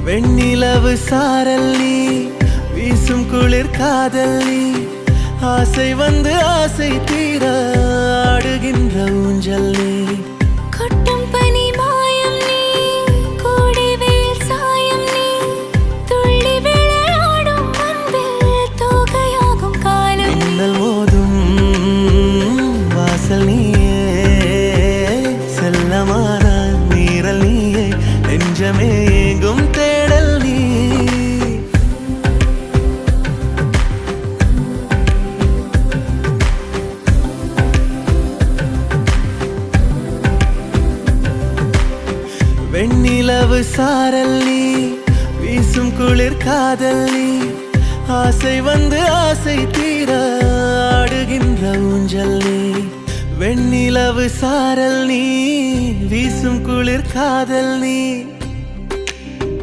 வெண்ணிலவு சாரல் நீ, வீசும் குளிர் காதல் நீ, ஆசை வந்து ஆசை தீர ஆடுகின்ற ஊஞ்சல் நீ. கொட்டும் பனி மாயம் நீ, கோடை வெயில் சாயம் நீ, துள்ளி விளையாடும் அன்பில் தோகையாகும் காலம். மின்னல் மோதும் வாசல் நீயே, செல்லமான நீரல் நீயே, நெஞ்சமே எங்கும் தேடல் நீ. வெண்ணிலவு சாரல் நீ, வீசும் குளிர் காதல் நீ, ஆசை வந்து ஆசை தீர ஆடுகின்ற ஊஞ்சல் நீ. வெண்ணிலவு சாரல் நீ, வீசும் குளிர் காதல் நீ,